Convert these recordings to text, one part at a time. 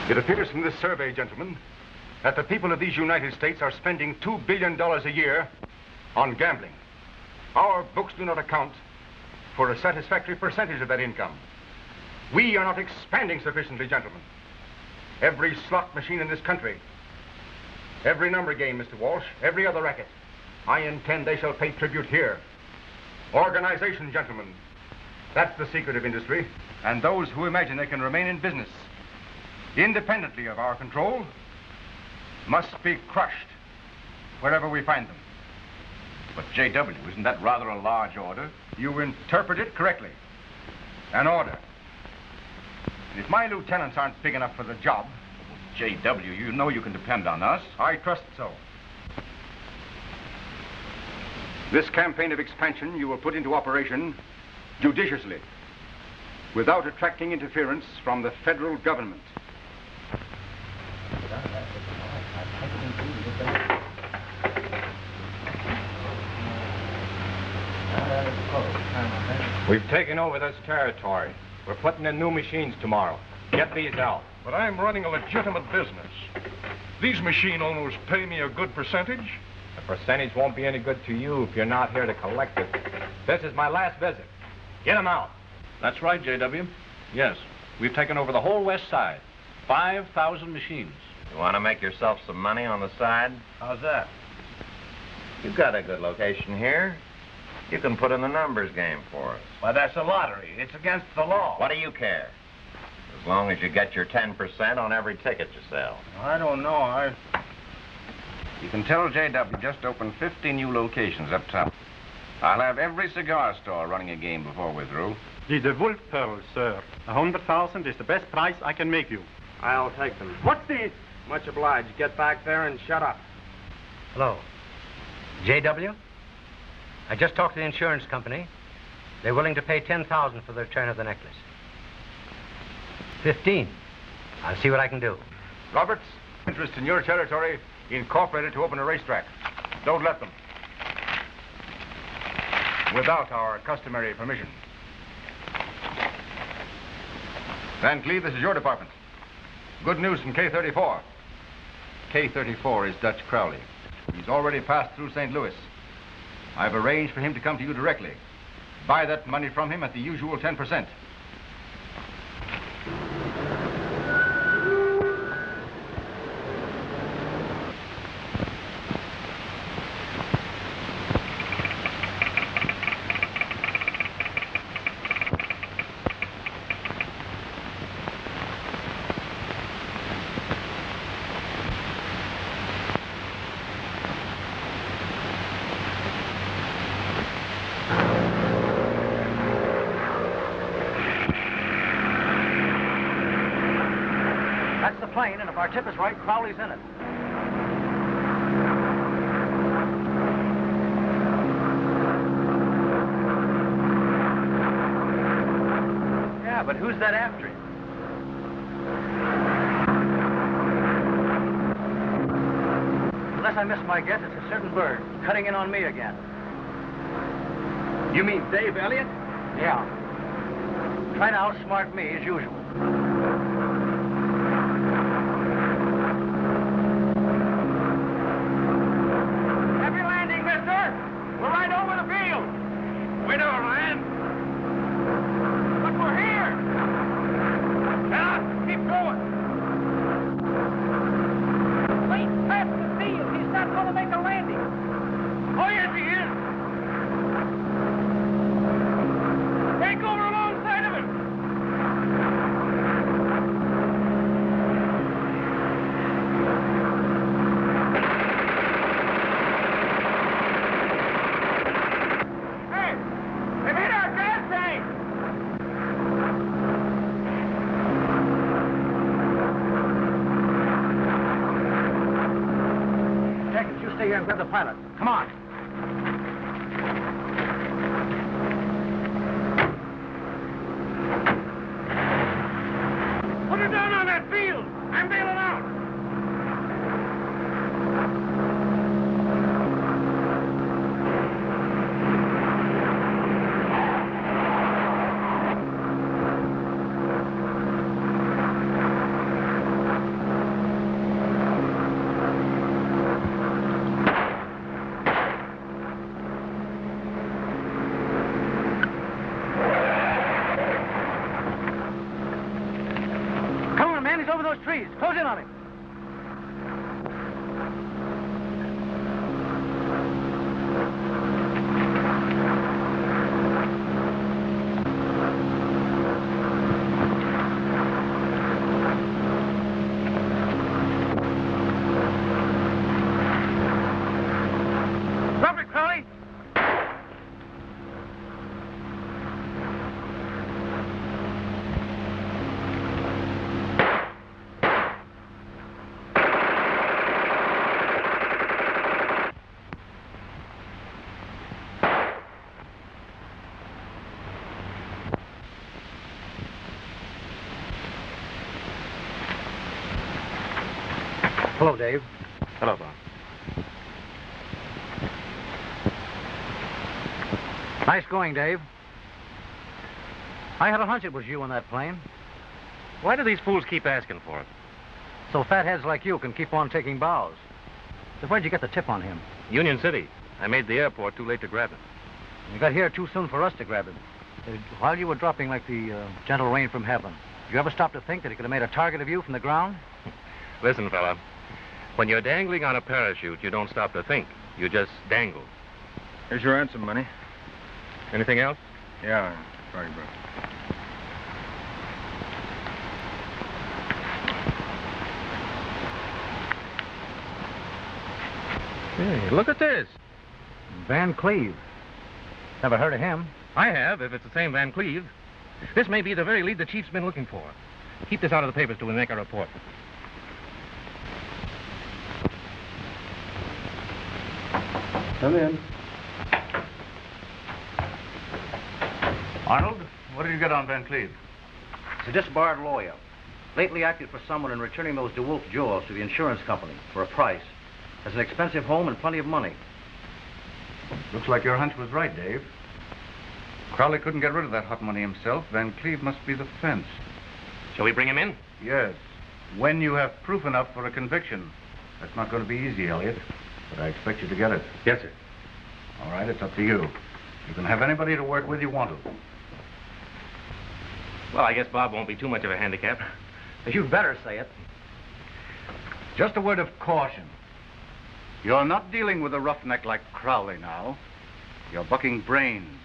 It appears from this survey, gentlemen, that the people of these United States are spending $2 billion a year on gambling. Our books do not account for a satisfactory percentage of that income. We are not expanding sufficiently, gentlemen. Every slot machine in this country, every number game, Mr. Walsh, every other racket, I intend they shall pay tribute here. Organization, gentlemen. That's the secret of industry. And those who imagine they can remain in business independently of our control must be crushed wherever we find them. But, J.W., isn't that rather a large order? You interpret it correctly. An order. And if my lieutenants aren't big enough for the job... J.W., you know you can depend on us. I trust so. This campaign of expansion you will put into operation judiciously, without attracting interference from the federal government. We've taken over this territory. We're putting in new machines tomorrow. Get these out. But I'm running a legitimate business. These machine owners pay me a good percentage. The percentage won't be any good to you if you're not here to collect it. This is my last visit. Get them out. That's right, J.W. Yes, we've taken over the whole west side. 5,000 machines. You want to make yourself some money on the side? How's that? You've got a good location here. You can put in the numbers game for us. Why, that's a lottery. It's against the law. What do you care? As long as you get your 10% on every ticket you sell. I don't know. You can tell J.W. just opened 50 new locations up top. I'll have every cigar store running a game before we're through. The wolf pearls, sir. 100,000 is the best price I can make you. I'll take them. What's this? Much obliged. Get back there and shut up. Hello. J.W.? I just talked to the insurance company. They're willing to pay $10,000 for the return of the necklace. 15. I'll see what I can do. Roberts, interest in your territory, incorporated to open a racetrack. Don't let them. Without our customary permission. Van Cleve, this is your department. Good news from K-34. K-34 is Dutch Crowley. He's already passed through St. Louis. I've arranged for him to come to you directly. Buy that money from him at the usual 10%. Plane, and if our tip is right, Crowley's in it. Yeah, but who's that after him? Unless I miss my guess, it's a certain bird cutting in on me again. You mean Dave Elliott? Yeah. Trying to outsmart me as usual. Grab the pilot. Come on. Put her down on that field. I'm bailing out. those trees. Close in on him. Drop it, Crowley. Hello, Dave. Hello, Bob. Nice going, Dave. I had a hunch it was you on that plane. Why do these fools keep asking for it? So fatheads like you can keep on taking bows. So where'd you get the tip on him? Union City. I made the airport too late to grab him. You got here too soon for us to grab him. While you were dropping like the gentle rain from heaven, did you ever stop to think that he could have made a target of you from the ground? Listen, fella. When you're dangling on a parachute, you don't stop to think. You just dangle. Here's your ransom money. Anything else? Yeah, sorry, bro. Hey, look at this. Van Cleve. Never heard of him. I have, if it's the same Van Cleve. This may be the very lead the chief's been looking for. Keep this out of the papers till we make our report. Come in. Arnold, what did you get on Van Cleve? He's a disbarred lawyer. Lately acted for someone in returning those DeWolf jewels to the insurance company for a price. Has an expensive home and plenty of money. Looks like your hunch was right, Dave. Crowley couldn't get rid of that hot money himself. Van Cleve must be the fence. Shall we bring him in? Yes. When you have proof enough for a conviction. That's not going to be easy, Elliot. But I expect you to get it. Yes, sir. All right, it's up to you. You can have anybody to work with you want to. Well, I guess Bob won't be too much of a handicap. You'd better say it. Just a word of caution. You're not dealing with a roughneck like Crowley now. You're bucking brains.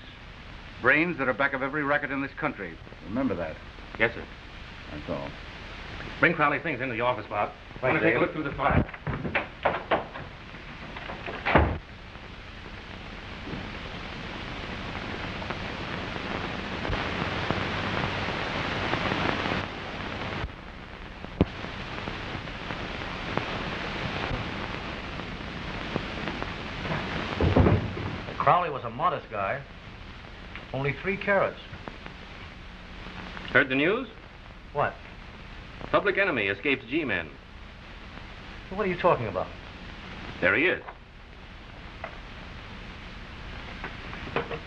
Brains that are back of every racket in this country. Remember that. Yes, sir. That's all. Bring Crowley's things into the office, Bob. I want to take a look through the file. Crowley was a modest guy. Only 3 carats. Heard the news? What? Public enemy escapes G-men. What are you talking about? There he is.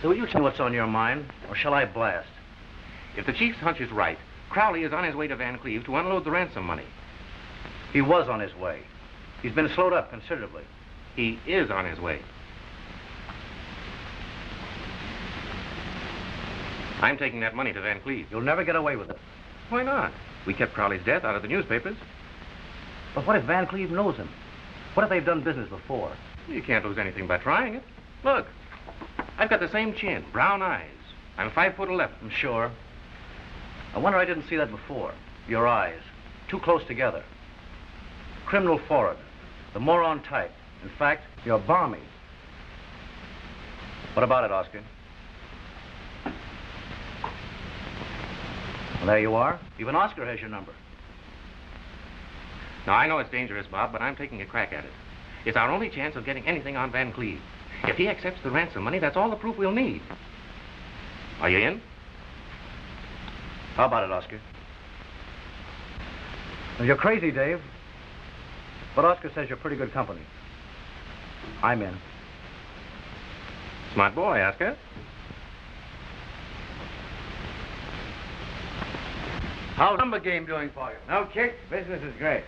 So will you tell me what's on your mind, or shall I blast? If the chief's hunch is right, Crowley is on his way to Van Cleve to unload the ransom money. He was on his way. He's been slowed up considerably. He is on his way. I'm taking that money to Van Cleve. You'll never get away with it. Why not? We kept Crowley's death out of the newspapers. But what if Van Cleve knows him? What if they've done business before? You can't lose anything by trying it. Look, I've got the same chin, brown eyes. I'm 5'11". I'm sure. I wonder I didn't see that before. Your eyes. Too close together. Criminal forehead. The moron type. In fact, you're balmy. What about it, Oscar? Well, there you are. Even Oscar has your number. Now, I know it's dangerous, Bob, but I'm taking a crack at it. It's our only chance of getting anything on Van Cleve. If he accepts the ransom money, that's all the proof we'll need. Are you in? How about it, Oscar? Well, you're crazy, Dave. But Oscar says you're pretty good company. I'm in. Smart boy, Oscar. How's the number game doing for you? No kick? Business is great.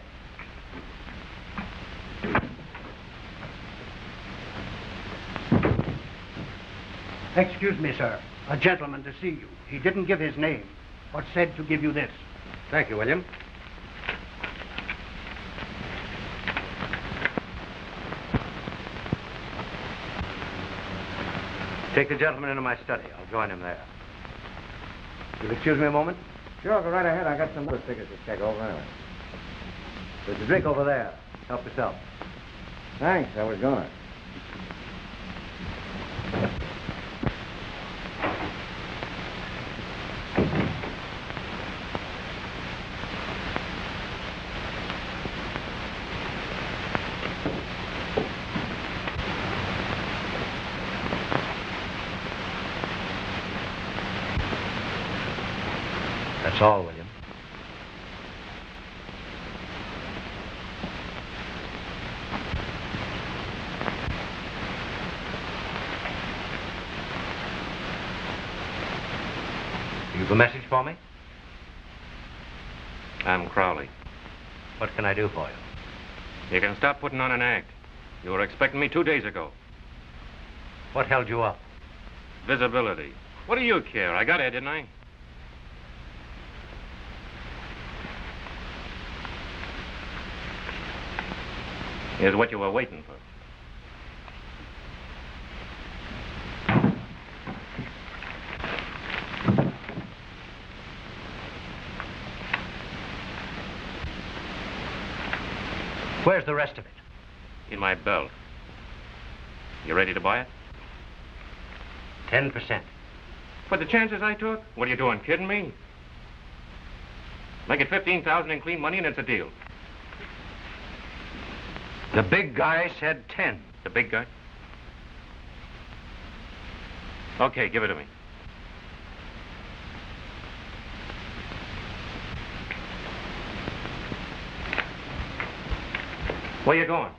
Excuse me, sir. A gentleman to see you. He didn't give his name, but said to give you this. Thank you, William. Take the gentleman into my study. I'll join him there. You'll excuse me a moment? Sure, go right ahead. I got some other tickets to check over anyway. There's a drink over there. Help yourself. Thanks, I was going. That's all, William. You've a message for me? I'm Crowley. What can I do for you? You can stop putting on an act. You were expecting me 2 days ago. What held you up? Visibility. What do you care? I got it, didn't I? Here's what you were waiting for. Where's the rest of it? In my belt. You ready to buy it? 10%. For the chances I took? What are you doing, kidding me? Make it 15,000 in clean money and it's a deal. The big guy said 10. The big guy? Okay, give it to me. Where you going?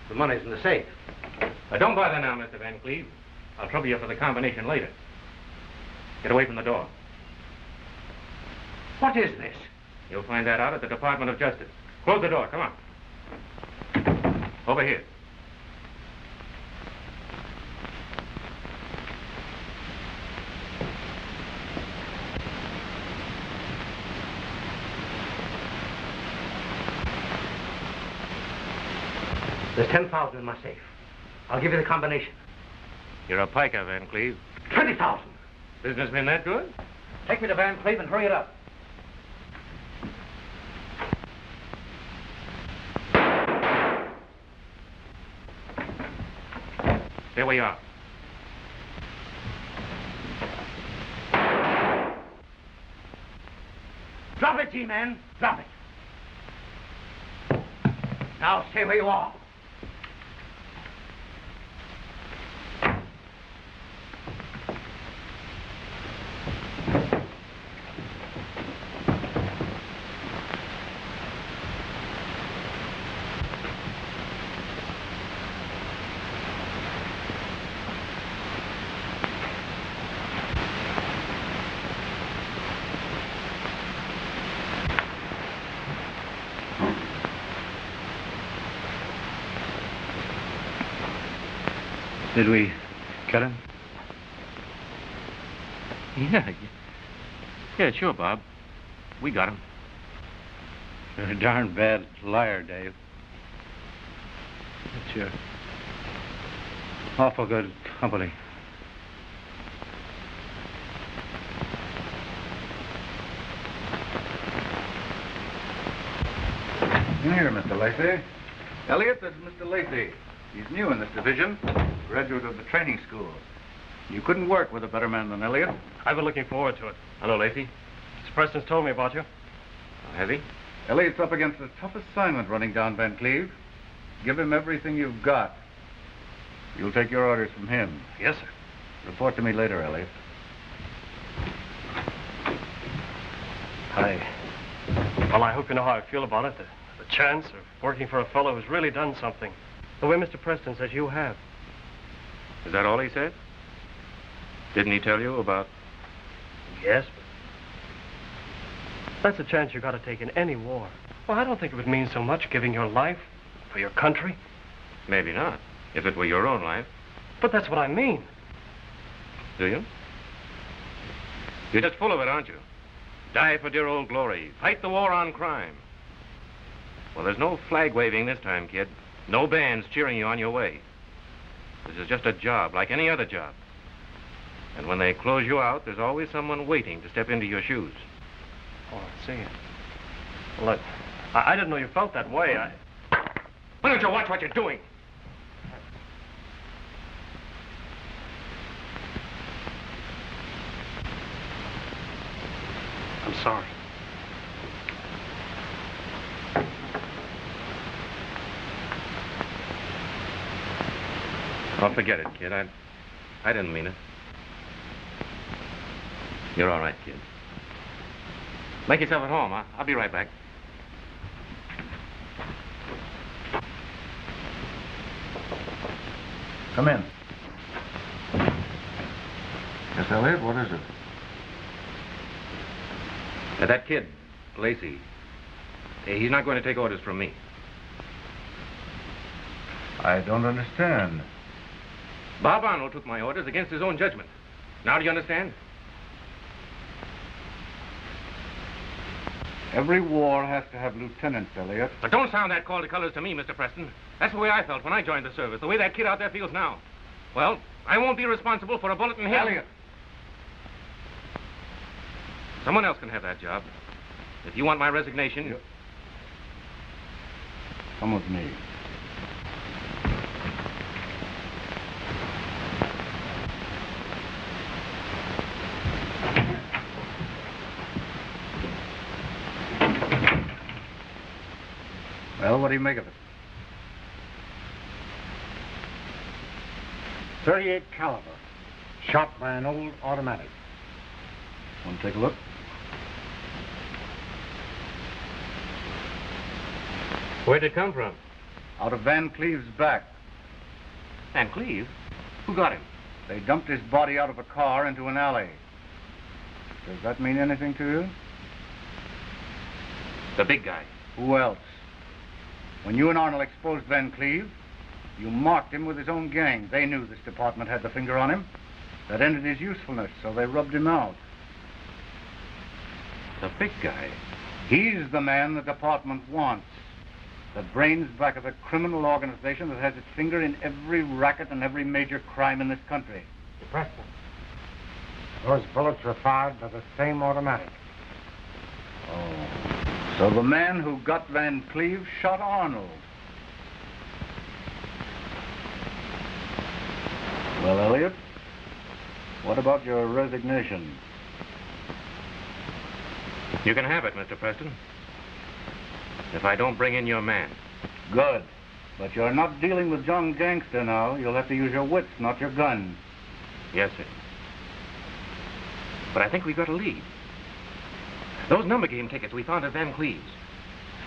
The money's in the safe. Don't bother now, Mr. Van Cleve. I'll trouble you for the combination later. Get away from the door. What is this? You'll find that out at the Department of Justice. Close the door, come on. Over here. There's 10,000 in my safe. I'll give you the combination. You're a piker, Van Cleve. 20,000. Business been that good? Take me to Van Cleve and hurry it up. Stay where you are. Drop it, G-Man. Drop it. Now stay where you are. Did we get him? Yeah, sure, Bob. We got him. You're a darn bad liar, Dave. But you're awful good company. Here, Mr. Lacey. Elliot, this is Mr. Lacey. He's new in this division, graduate of the training school. You couldn't work with a better man than Elliot. I've been looking forward to it. Hello, Lacey. Mr. Preston's told me about you. Has he? Elliot's up against a tough assignment running down Van Cleve. Give him everything you've got. You'll take your orders from him. Yes, sir. Report to me later, Elliot. Well, I hope you know how I feel about it. The chance of working for a fellow who's really done something. The way Mr. Preston says you have. Is that all he said? Didn't he tell you about... Yes, but that's a chance you got to take in any war. Well, I don't think it would mean so much giving your life for your country. Maybe not, if it were your own life. But that's what I mean. Do you? You're just full of it, aren't you? Die for dear old glory. Fight the war on crime. Well, there's no flag waving this time, kid. No bands cheering you on your way. This is just a job, like any other job. And when they close you out, there's always someone waiting to step into your shoes. Oh, I see. Well, I didn't know you felt that way. Why don't you watch what you're doing? I'm sorry. Oh, forget it, kid. I didn't mean it. You're all right, kid. Make yourself at home. I'll be right back. Come in. Yes, Elliot, what is it? That kid, Lacey, he's not going to take orders from me. I don't understand. Bob Arnold took my orders against his own judgment. Now do you understand? Every war has to have lieutenants, Elliot. But don't sound that call to colors to me, Mr. Preston. That's the way I felt when I joined the service, the way that kid out there feels now. Well, I won't be responsible for a bullet in him. Elliot! Someone else can have that job. If you want my resignation... Come with me. Well, what do you make of it? .38 caliber, shot by an old automatic. Want to take a look? Where'd it come from? Out of Van Cleve's back. Van Cleve? Who got him? They dumped his body out of a car into an alley. Does that mean anything to you? The big guy. Who else? When you and Arnold exposed Van Cleve, you marked him with his own gang. They knew this department had the finger on him. That ended his usefulness, so they rubbed him out. The big guy? He's the man the department wants. The brains back of a criminal organization that has its finger in every racket and every major crime in this country. Mr. Preston, those bullets were fired by the same automatic. Oh. So the man who got Van Cleve shot Arnold. Well, Elliot, what about your resignation? You can have it, Mr. Preston. If I don't bring in your man. Good. But you're not dealing with John Gangster now. You'll have to use your wits, not your gun. Yes, sir. But I think we've got a lead. Those number game tickets we found at Van Cleve's.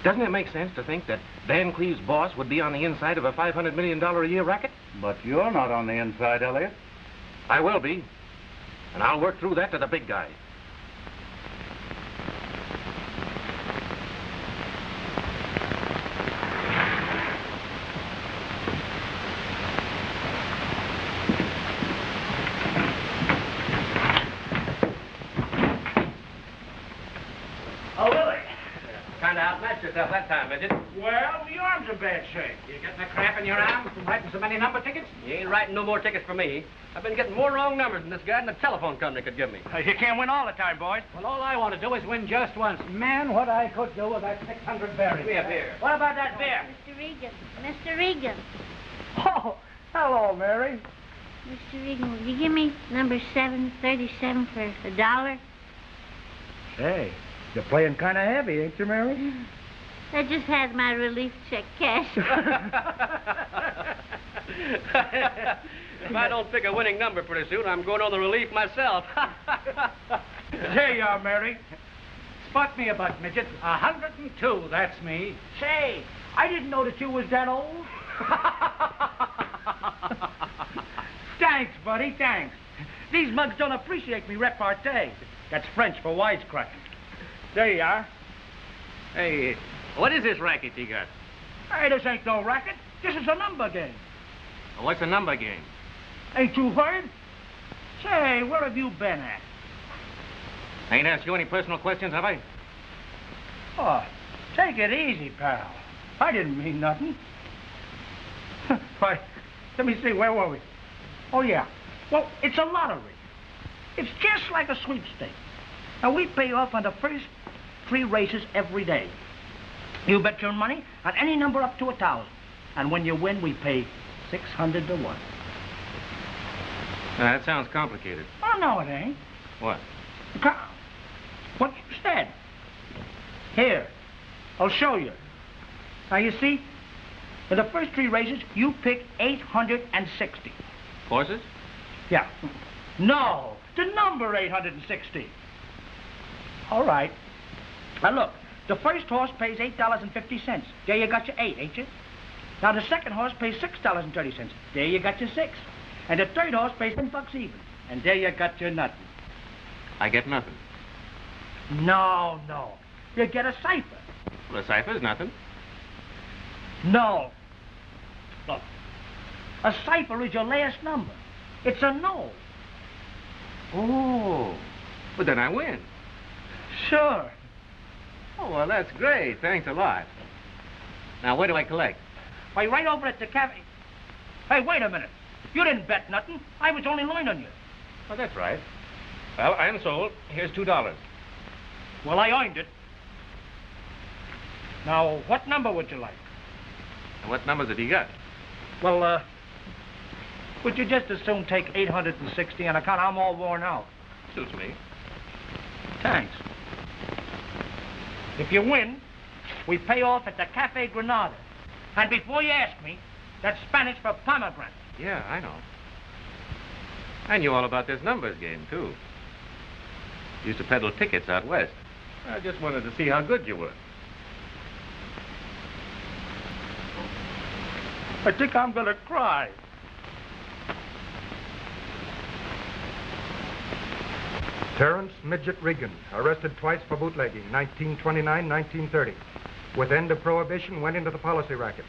Doesn't it make sense to think that Van Cleve's boss would be on the inside of a $500 million a year racket? But you're not on the inside, Elliot. I will be. And I'll work through that to the big guy. Yourself that time, midget. Well, the arm's in bad shape. You getting a cramp in your arm from writing so many number tickets? You ain't writing no more tickets for me. I've been getting more wrong numbers than this guy than the telephone company could give me. You can't win all the time, boys. Well, all I want to do is win just once. Man, what I could do with that 600 berries. Give me a beer. What about that beer? Mr. Regan. Mr. Regan. Oh, hello, Mary. Mr. Regan, will you give me number 737 for $1? Say, you're playing kind of heavy, ain't you, Mary? I just had my relief check cashed. If I don't pick a winning number pretty soon, I'm going on the relief myself. There you are, Mary. Spot me a buck, midget. 102, that's me. Say, I didn't know that you was that old. Thanks, buddy, thanks. These mugs don't appreciate me repartee. That's French for wisecracking. There you are. Hey, what is this racket you got? Hey, this ain't no racket. This is a number game. What's a number game? Ain't you heard? Say, where have you been at? I ain't asked you any personal questions, have I? Oh, take it easy, pal. I didn't mean nothing. Why, let me see, where were we? Oh, yeah. Well, it's a lottery. It's just like a sweepstake. Now, we pay off on the first 3 races every day. You bet your money on any number up to 1,000. And when you win, we pay 600 to 1. That sounds complicated. Oh, no, it ain't. What? What you said. Here, I'll show you. Now, you see, in the first 3 races, you pick 860. Horses? Yeah. No, the number 860. All right. Now, look, the first horse pays $8.50. There you got your 8, ain't you? Now, the second horse pays $6.30. There you got your 6. And the third horse pays $10 even. And there you got your nothing. I get nothing. No. You get a cipher. Well, a cipher's nothing. No. Look, a cipher is your last number. It's a no. Oh, but then I win. Sure. Oh, well, that's great. Thanks a lot. Now, where do I collect? Why, right over at the cafe. Hey, wait a minute. You didn't bet nothing. I was only learning you. Oh, that's right. Well, I am sold. Here's $2. Well, I earned it. Now, what number would you like? And what numbers have you got? Well, would you just as soon take 860 on account I'm all worn out? Suits me. Thanks. If you win, we pay off at the Cafe Granada. And before you ask me, that's Spanish for pomegranate. Yeah, I know. I knew all about this numbers game, too. Used to peddle tickets out west. I just wanted to see how good you were. I think I'm gonna cry. Terrence Midget Regan, arrested twice for bootlegging, 1929, 1930. With end of prohibition, went into the policy racket.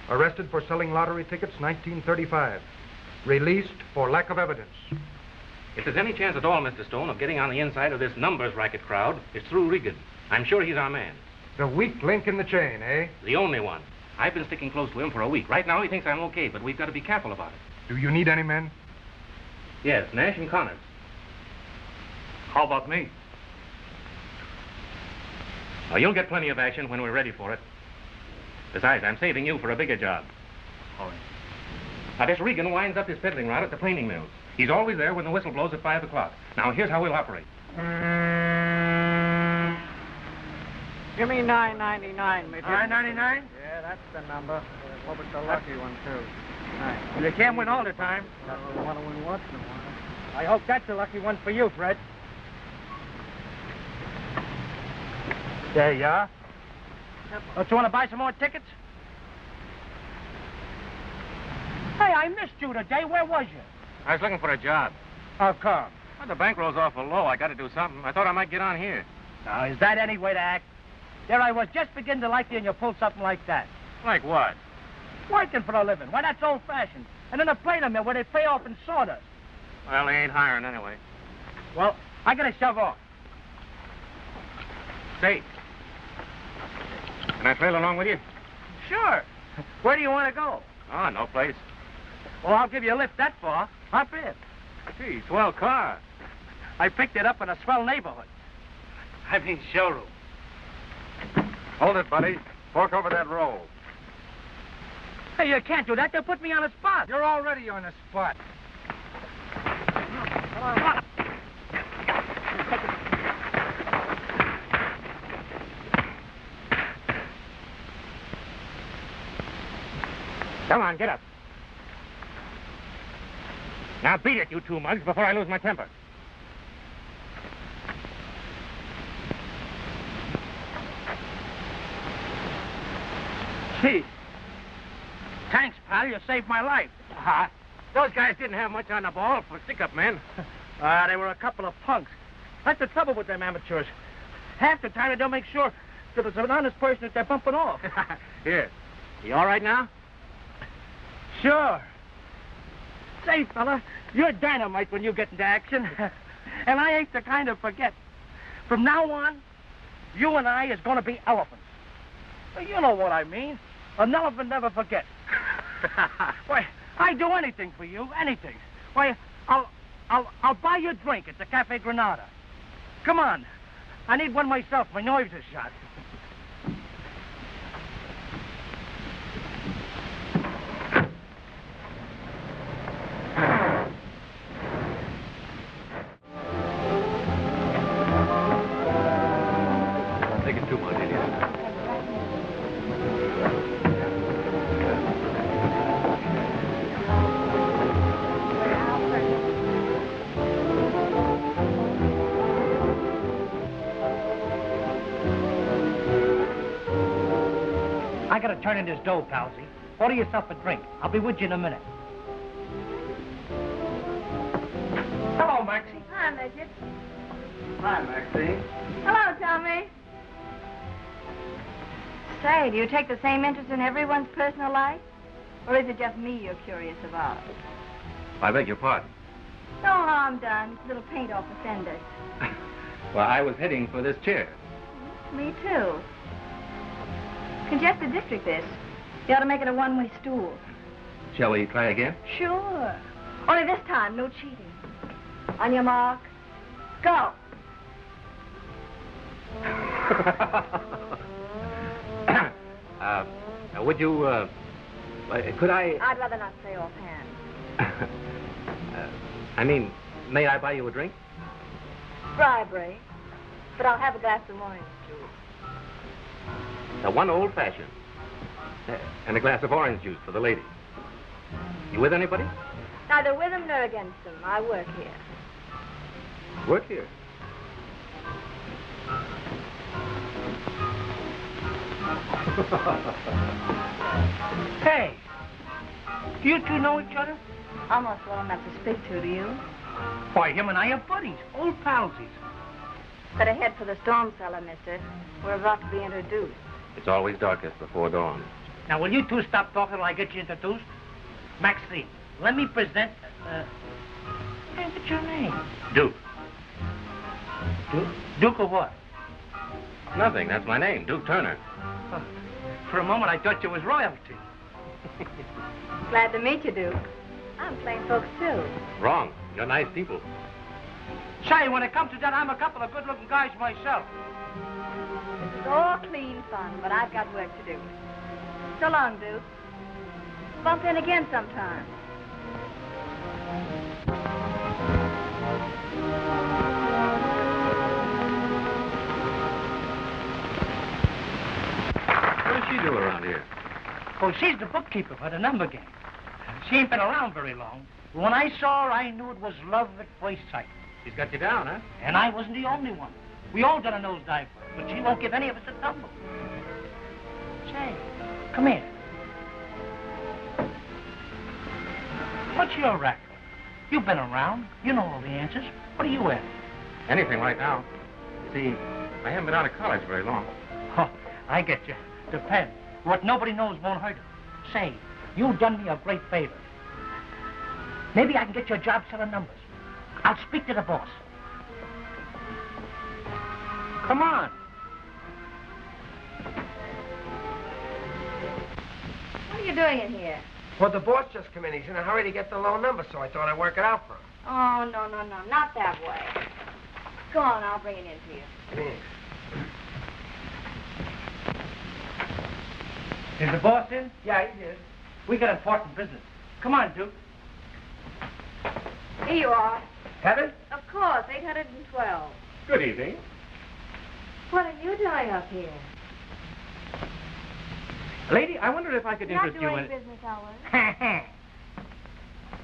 Arrested for selling lottery tickets, 1935. Released for lack of evidence. If there's any chance at all, Mr. Stone, of getting on the inside of this numbers racket crowd, it's through Regan. I'm sure he's our man. The weak link in the chain, eh? The only one. I've been sticking close to him for a week. Right now, he thinks I'm okay, but we've got to be careful about it. Do you need any men? Yes, Nash and Connors. How about me? Now, you'll get plenty of action when we're ready for it. Besides, I'm saving you for a bigger job. All right. Now, this Regan winds up his peddling route at the planing mills. He's always there when the whistle blows at 5 o'clock. Now, here's how we'll operate. Give me $9.99, Midget. $9.99? Yeah, that's the number. Hope it's a lucky one, too. Nice. You can't win all the time. You want to win once in a while. I hope that's a lucky one for you, Fred. There you are. Don't you want to buy some more tickets? Hey, I missed you today. Where was you? I was looking for a job. How come? Well, the bankroll's awful low. I got to do something. I thought I might get on here. Now, is that any way to act? There I was just beginning to like you, and you pulled something like that. Like what? Working for a living. Why, that's old-fashioned. And in a planer mill where they pay off in sawdust. Well, they ain't hiring anyway. Well, I gotta shove off. Say, can I trail along with you? Sure. Where do you want to go? Oh, no place. Well, I'll give you a lift that far. Hop in. Gee, swell car. I picked it up in a swell neighborhood. I mean showroom. Hold it, buddy. Fork over that roll. Hey, you can't do that. They'll put me on the spot. You're already on the spot. Come on, get up. Now beat it, you two mugs, before I lose my temper. Gee. Thanks, pal. You saved my life. Those guys didn't have much on the ball for stick-up men. They were a couple of punks. That's the trouble with them amateurs. Half the time they don't make sure that it's an honest person that they're bumping off. Here. You all right now? Sure. Say, fella, you're dynamite when you get into action. And I ain't the kind to forget. From now on, you and I is going to be elephants. You know what I mean. An elephant never forgets. Why, I'd do anything for you, anything. Why, I'll buy you a drink at the Cafe Granada. Come on. I need one myself. My nerves are shot. Don't take it too much, idiot. I gotta turn in this dough, Palsy. Order yourself a drink. I'll be with you in a minute. Hello, Maxie. Hi, Midget. Hi, Maxine. Hello, Tommy. Say, do you take the same interest in everyone's personal life? Or is it just me you're curious about? I beg your pardon. No harm done. It's a little paint off the fenders. Well, I was heading for this chair. Me too. Congested district, this. You ought to make it a one-way stool. Shall we try again? Sure. Only this time, no cheating. On your mark, go. Would you, could I... I'd rather not say offhand. I mean, may I buy you a drink? Bribery. But I'll have a glass of orange juice. One old-fashioned. And a glass of orange juice for the lady. You with anybody? Neither with them nor against them. I work here. Work here. Hey, do you two know each other? Almost well enough to speak to, do you? Why, him and I are buddies, old palsies. Better head for the storm cellar, mister. We're about to be introduced. It's always darkest before dawn. Now, will you two stop talking till I get you introduced? Maxine, let me present, hey, what's your name? Duke. Duke? Duke of what? Nothing. That's my name, Duke Turner. Oh, for a moment, I thought you was royalty. Glad to meet you, Duke. I'm plain folks, too. Wrong. You're nice people. Say, when it comes to that, I'm a couple of good-looking guys myself. This is all clean fun, but I've got work to do. So long, Duke. Bump in again sometime. What does she do around here? Oh, she's the bookkeeper for the number game. She ain't been around very long. When I saw her, I knew it was love at first sight. She's got you down, huh? And I wasn't the only one. We all done a nosedive for her, but she won't give any of us a tumble. Say, come here. What's your racket? You've been around. You know all the answers. What are you at? Anything right now. See, I haven't been out of college very long. Oh, I get you. Depends. What nobody knows won't hurt her. Say, you've done me a great favor. Maybe I can get you a job selling numbers. I'll speak to the boss. Come on. What are you doing in here? Well, the boss just come in. He's in a hurry to get the low number, so I thought I'd work it out for him. Oh, no, not that way. Go on, I'll bring it in for you. Thanks. Is the boss in? Yeah, he did. We got important business. Come on, Duke. Here you are. Heather? Of course, 812. Good evening. What are you doing up here? Lady, I wondered if I could Not interest you doing in... business hours.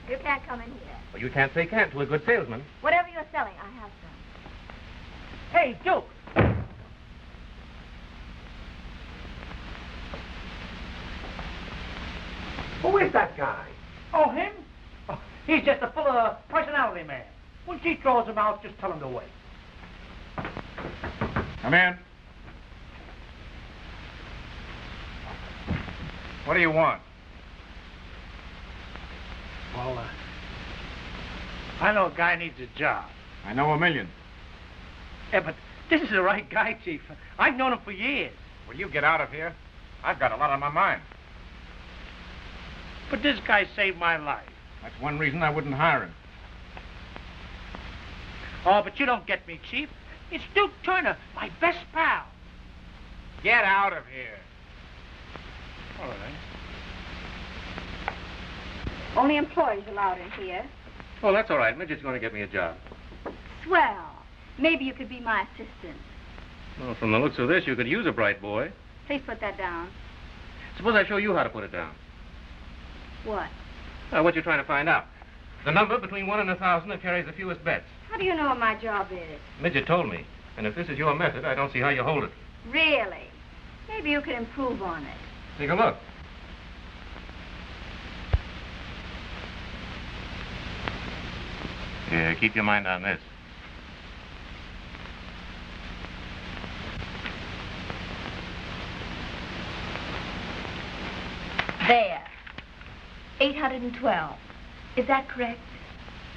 You can't come in here. Well, you can't say can't to a good salesman. Whatever you're selling, I have some. Hey, Duke. Who is that guy? Oh, him? Oh, he's just a full of personality man. When she throws him out, just tell him to wait. Come in. What do you want? Well, I know a guy needs a job. I know a million. Yeah, but this is the right guy, Chief. I've known him for years. Will you get out of here? I've got a lot on my mind. But this guy saved my life. That's one reason I wouldn't hire him. Oh, but you don't get me, Chief. It's Duke Turner, my best pal. Get out of here. All right. Only employees allowed in here. Oh, that's all right. Midget's going to get me a job. Swell. Maybe you could be my assistant. Well, from the looks of this, you could use a bright boy. Please put that down. Suppose I show you how to put it down. What? What you're trying to find out. The number between 1 and 1,000 that carries the fewest bets. How do you know what my job is? Midget told me. And if this is your method, I don't see how you hold it. Really? Maybe you could improve on it. Take a look. Yeah, keep your mind on this. There. 812. Is that correct?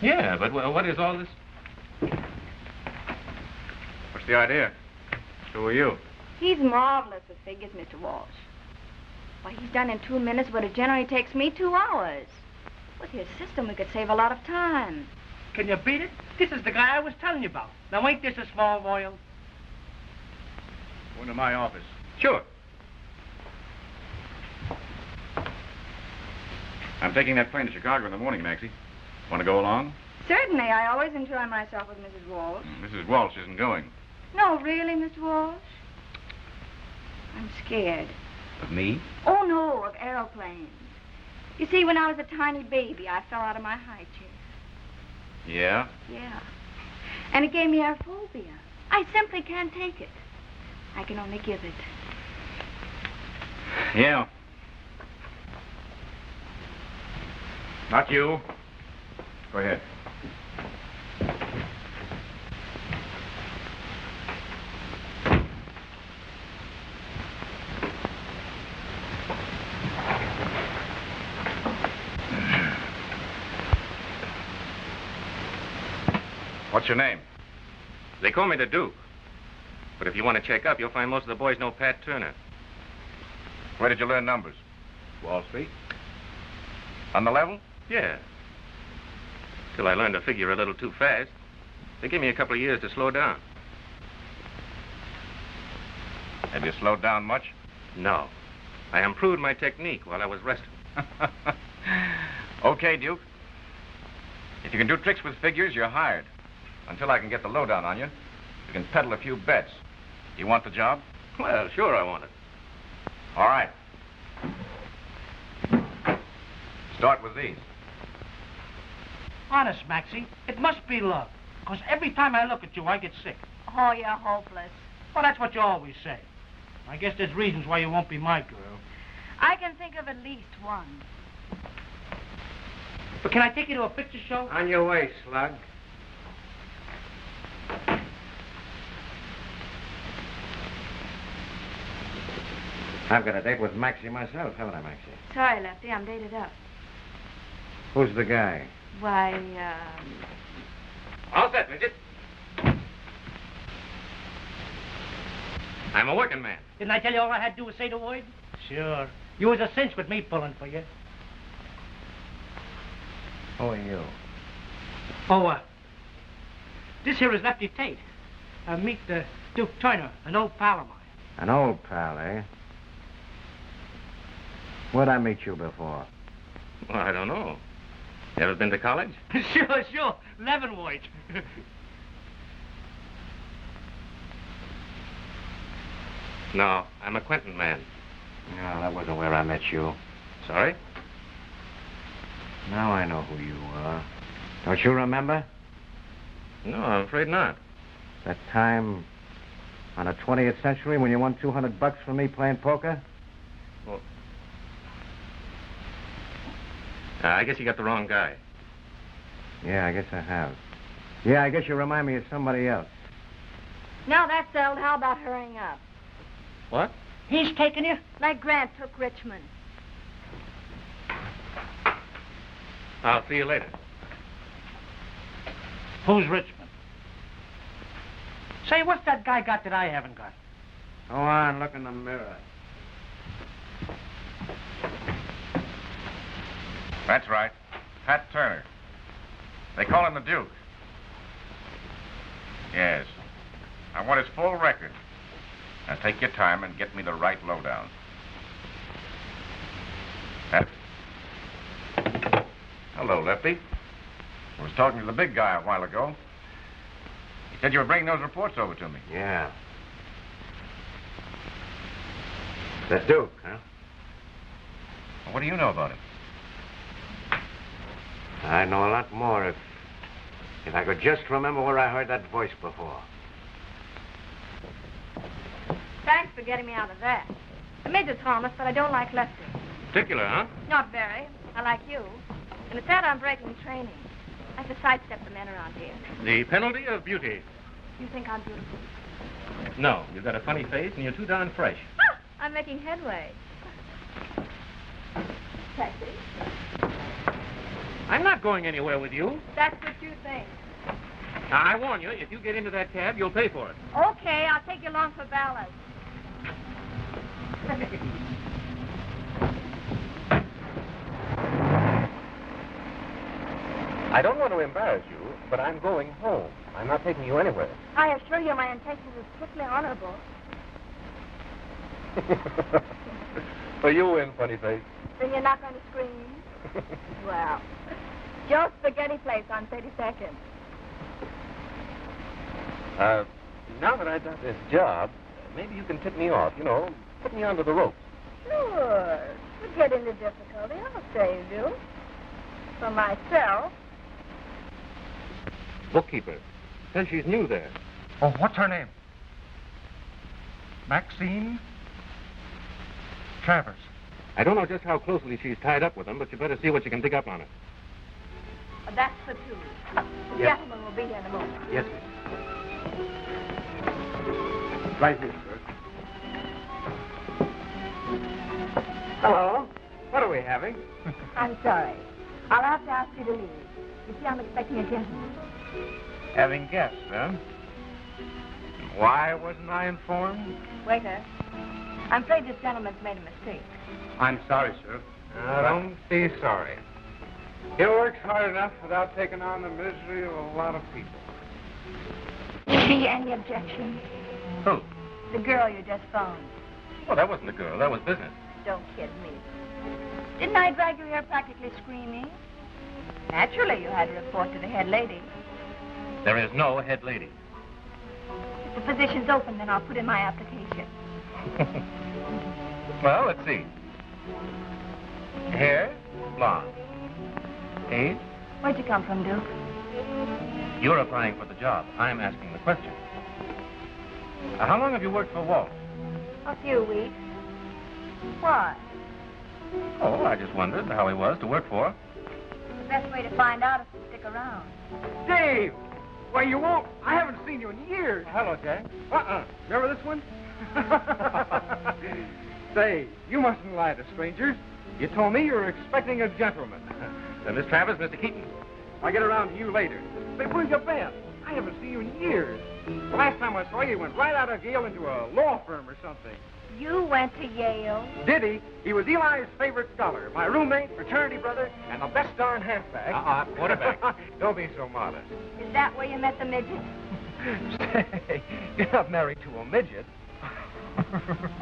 Yeah, but what is all this? What's the idea? Who are you? He's marvelous with figures, Mr. Walsh. Why, he's done in 2 minutes what it generally takes me 2 hours. With his system, we could save a lot of time. Can you beat it? This is the guy I was telling you about. Now, ain't this a small world? Go into my office. Sure. I'm taking that plane to Chicago in the morning, Maxie. Want to go along? Certainly. I always enjoy myself with Mrs. Walsh. Mrs. Walsh isn't going. No, really, Mr. Walsh? I'm scared. Of me? Oh, no, of aeroplanes. You see, when I was a tiny baby, I fell out of my high chair. Yeah? Yeah. And it gave me airphobia. I simply can't take it. I can only give it. Yeah. Not you. Go ahead. What's your name? They call me the Duke. But if you want to check up, you'll find most of the boys know Pat Turner. Where did you learn numbers? Wall Street? On the level? Yeah. Till I learned to figure a little too fast. They gave me a couple of years to slow down. Have you slowed down much? No. I improved my technique while I was resting. Okay, Duke. If you can do tricks with figures, you're hired. Until I can get the lowdown on you, you can peddle a few bets. You want the job? Well, sure I want it. All right. Start with these. Honest, Maxie, it must be luck. Because every time I look at you, I get sick. Oh, you're hopeless. Well, that's what you always say. I guess there's reasons why you won't be my girl. I can think of at least one. But can I take you to a picture show? On your way, slug. I've got a date with Maxie myself, haven't I, Maxie? Sorry, Lefty, I'm dated up. Who's the guy? Why, All set, Midget. I'm a working man. Didn't I tell you all I had to do was say the word? Sure. You was a cinch with me pulling for you. Who are you? Oh, this here is Lefty Tate. Meet Duke Turner, an old pal of mine. An old pal, eh? Where'd I meet you before? Well, I don't know. You ever been to college? Sure. Leavenworth. No, I'm a Quentin man. No, that wasn't where I met you. Sorry? Now I know who you are. Don't you remember? No, I'm afraid not. That time on the 20th century when you won $200 from me playing poker? Well, I guess you got the wrong guy. Yeah, I guess I have. Yeah, I guess you remind me of somebody else. Now that's settled, how about hurrying up? What? He's taking you? Like Grant took Richmond. I'll see you later. Who's Richmond? Say, what's that guy got that I haven't got? Go on, look in the mirror. That's right. Pat Turner. They call him the Duke. Yes. I want his full record. Now take your time and get me the right lowdown. Hello, Lefty. I was talking to the big guy a while ago. He said you were bringing those reports over to me. Yeah. The Duke, huh? Well, what do you know about him? I'd know a lot more if I could just remember where I heard that voice before. Thanks for getting me out of that. The midget's harmless, but I don't like Lefty. Particular, huh? Not very. I like you. And at that, I'm breaking training. I have to sidestep the men around here. The penalty of beauty. You think I'm beautiful? No, you've got a funny face and you're too darn fresh. Ah, I'm making headway. Taxi. I'm not going anywhere with you. That's what you think. Now, I warn you, if you get into that cab, you'll pay for it. Okay, I'll take you along for ballast. I don't want to embarrass you, but I'm going home. I'm not taking you anywhere. I assure you my intentions are strictly honorable. So you win, funny face. Then you're not going to scream? Well, Joe's Spaghetti Place on 32nd. Now that I've got this job, maybe you can tip me off, you know, put me onto the ropes. Sure. You get into difficulty, I'll save you. For myself. Bookkeeper. Says she's new there. Oh, what's her name? Maxine Travers. I don't know just how closely she's tied up with him, but you better see what you can dig up on her. That's the two. The Yes. gentleman will be here in a moment. Yes, miss. Right here, sir. Hello. What are we having? I'm sorry. I'll have to ask you to leave. You see, I'm expecting a gentleman. Having guests, huh? Why wasn't I informed? Waiter, I'm afraid this gentleman's made a mistake. I'm sorry, sir. Don't be sorry. He works hard enough without taking on the misery of a lot of people. See any objection? Who? The girl you just phoned. Well, that wasn't the girl. That was business. Don't kid me. Didn't I drag you here practically screaming? Naturally, you had to report to the head lady. There is no head lady. If the position's open, then I'll put in my application. Well, let's see. Hair, blonde. Age? Where'd you come from, Duke? You're applying for the job. I'm asking the question. How long have you worked for Walt? A few weeks. Why? Oh, I just wondered how he was to work for. The best way to find out is to stick around. Dave! Why, you won't. I haven't seen you in years. Hello, Jack. Remember this one? Say, you mustn't lie to strangers. You told me you were expecting a gentleman. Miss Travers, Mr. Keaton. I'll get around to you later. Say, where's your been? I haven't seen you in years. The last time I saw you, you went right out of Yale into a law firm or something. You went to Yale? Did he? He was Eli's favorite scholar, my roommate, fraternity brother, and the best darn halfback. Quarterback. Don't be so modest. Is that where you met the midget? Say, you're not married to a midget.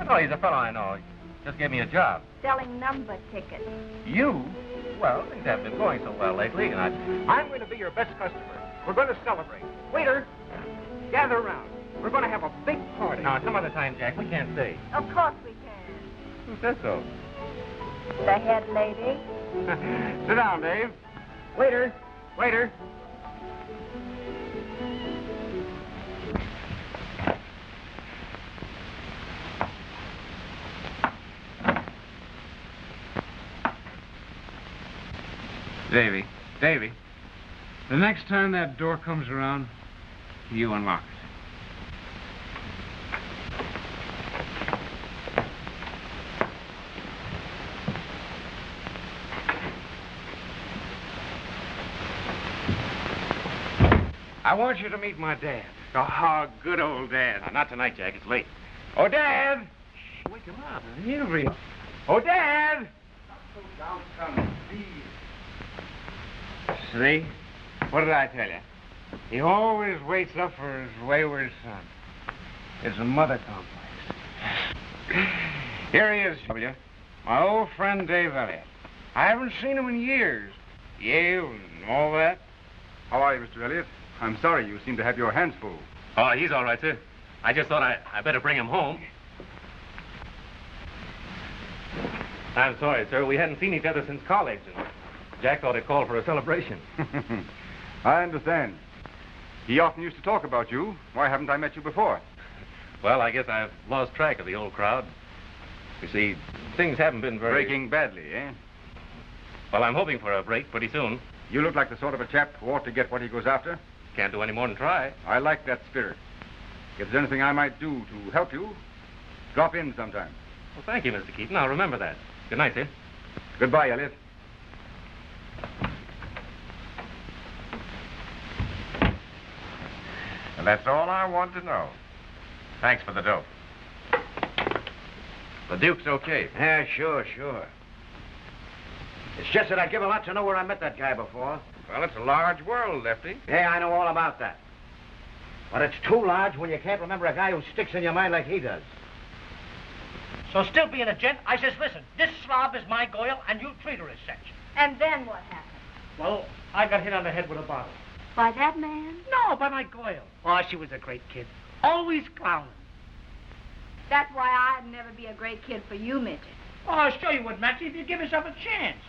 No, he's a fellow I know. He just gave me a job. Selling number tickets. You? Well, things haven't been going so well lately, and I'm going to be your best customer. We're going to celebrate. Waiter, gather around. We're going to have a big party. Now, some other time, Jack. We can't stay. Of course we can. Who says so? The head lady. Sit down, Dave. Waiter, waiter. Davy, the next time that door comes around, you unlock it. I want you to meet my dad. Oh, good old Dad. Not tonight, Jack. It's late. Oh, Dad! Shh, wake him up. He'll read. Oh, Dad! See? What did I tell you? He always waits up for his wayward son. It's a mother complex. Here he is, W. My old friend Dave Elliott. I haven't seen him in years. Yale and all that. How are you, Mr. Elliott? I'm sorry, you seem to have your hands full. Oh, he's all right, sir. I just thought I better bring him home. I'm sorry, sir. We hadn't seen each other since college, and Jack thought he'd call for a celebration. I understand. He often used to talk about you. Why haven't I met you before? Well, I guess I've lost track of the old crowd. You see, things haven't been very... Breaking badly, eh? Well, I'm hoping for a break pretty soon. You look like the sort of a chap who ought to get what he goes after. Can't do any more than try. I like that spirit. If there's anything I might do to help you, drop in sometime. Well, thank you, Mr. Keaton. I'll remember that. Good night, sir. Goodbye, Elliot. And that's all I wanted to know. Thanks for the dope. The Duke's okay. Yeah, sure. It's just that I'd give a lot to know where I met that guy before. Well, it's a large world, Lefty. Yeah, I know all about that. But it's too large when you can't remember a guy who sticks in your mind like he does. So still being a gent, I says, listen, this slob is my girl, and you treat her as such. And then what happened? Well, I got hit on the head with a bottle. By that man? No, by my girl. Oh, she was a great kid. Always clowning. That's why I'd never be a great kid for you, Midget. Oh, sure you would, Maxie, if you give yourself a chance.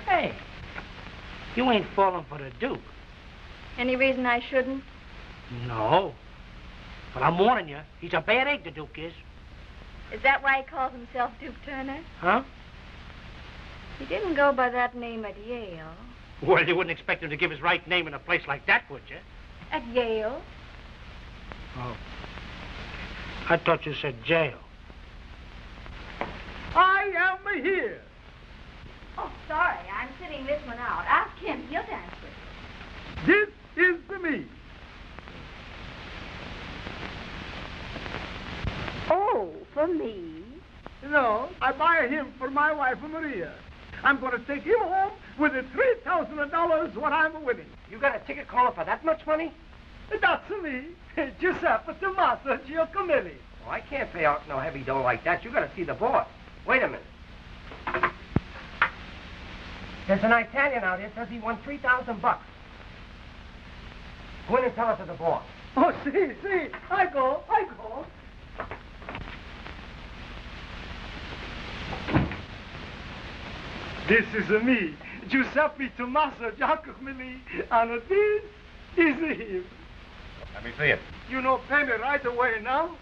Hey, you ain't falling for the Duke. Any reason I shouldn't? No. But I'm warning you, he's a bad egg, the Duke is. Is that why he calls himself Duke Turner? Huh? He didn't go by that name at Yale. Well, you wouldn't expect him to give his right name in a place like that, would you? At Yale? Oh. I thought you said jail. I am here. Oh, sorry. I'm sitting this one out. Ask him. He'll dance with you. This is for me. Oh, for me? No, I buy him for my wife, Maria. I'm going to take him home with the $3,000 what I'm winning. You got a ticket caller for that much money? That's me, Giuseppe Tommaso Giacomelli. Oh, I can't pay out no heavy dough like that. You got to see the boss. Wait a minute. There's an Italian out here says he won $3,000. Go in and tell it to the boss. Oh, see, I go. This is me, Giuseppe Tommaso Giacomelli, and this is him. Let me see it. You know pay me right away now?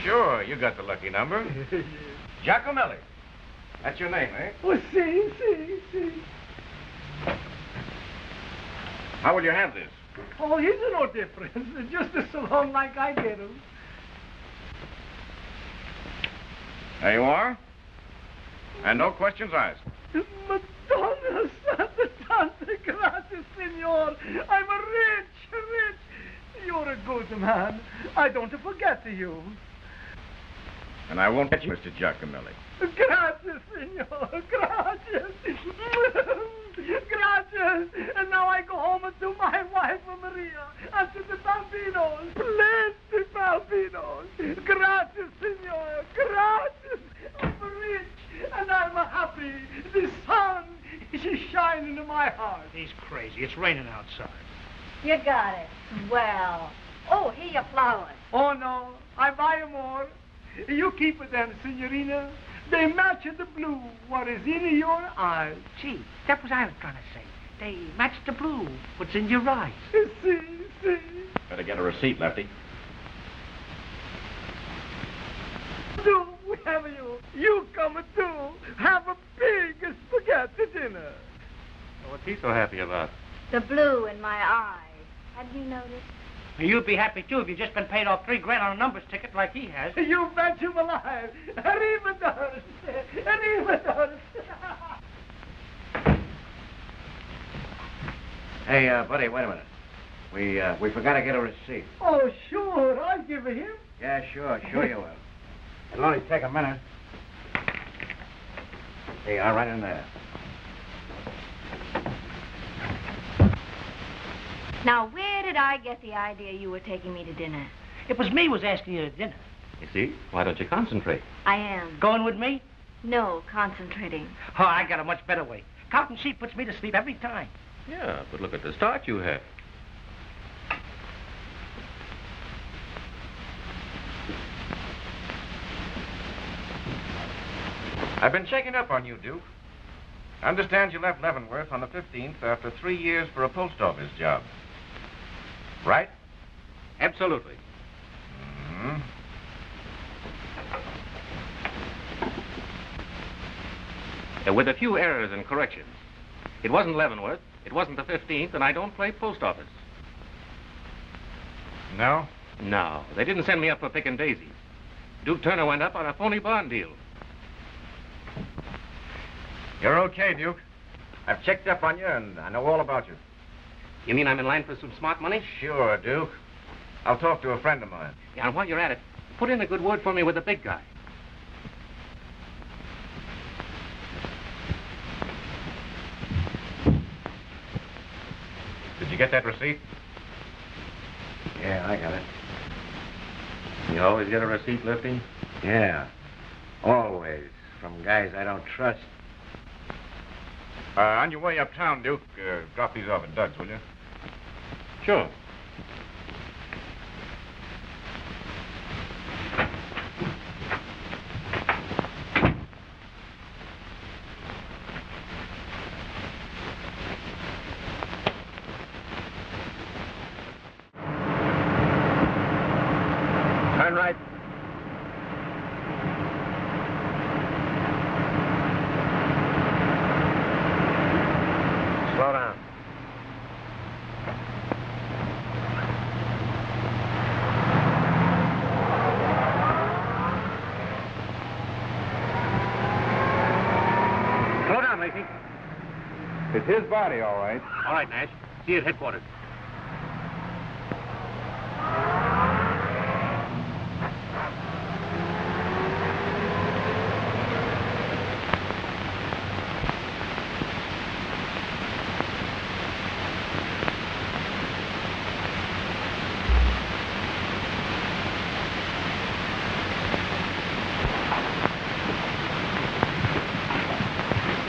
Sure, you got the lucky number. Giacomelli. That's your name, eh? Oh, see. How will you have this? Oh, he's no difference. Just as long like I get him. There you are. And no questions asked. Madonna Santa Tante, grazie, signor. I'm rich. You're a good man. I don't forget you. And I won't get you, Mr. Giacomelli. Grazie, signor. Gracias. Gracias. And now I go home to my wife, Maria, and to the Balbinos. Plenty Balbinos. Gracias, signor. Gracias. I'm rich, and I'm happy. The sun is shining in my heart. He's crazy. It's raining outside. You got it. Well. Oh, here your flowers. Oh, no. I buy more. You keep them, signorina. They match the blue, what is in your eyes. Gee, that was I was trying to say. They match the blue, what's in your eyes. See. Better get a receipt, Lefty. Do we have you? You come too. Have a big spaghetti dinner. Well, what's he so happy about? The blue in my eyes. Hadn't you noticed? You'd be happy, too, if you'd just been paid off $3 grand on a numbers ticket like he has. You bet him alive. Arrivederci. Hey, buddy, wait a minute. We forgot to get a receipt. Oh, sure. I'll give it him. Yeah, sure you will. It'll only take a minute. Here you are, right in there. Now, where did I get the idea you were taking me to dinner? It was me was asking you to dinner. You see? Why don't you concentrate? I am. Going with me? No, concentrating. Oh, I got a much better way. Counting sheep puts me to sleep every time. Yeah, but look at the start you have. I've been checking up on you, Duke. I understand you left Leavenworth on the 15th after 3 years for a post office job. Right? Absolutely. Mm-hmm. With a few errors and corrections. It wasn't Leavenworth, it wasn't the 15th, and I don't play post office. No? No, they didn't send me up for picking daisies. Duke Turner went up on a phony bond deal. You're okay, Duke. I've checked up on you, and I know all about you. You mean I'm in line for some smart money? Sure, Duke. I'll talk to a friend of mine. Yeah, and while you're at it, put in a good word for me with the big guy. Did you get that receipt? Yeah, I got it. You always get a receipt, Lefty? Yeah. Always. From guys I don't trust. On your way uptown, Duke, drop these off at Doug's, will you? Sure. Turn right. Slow down. Slow down, Lacey. It's his body, all right. All right, Nash. See you at headquarters.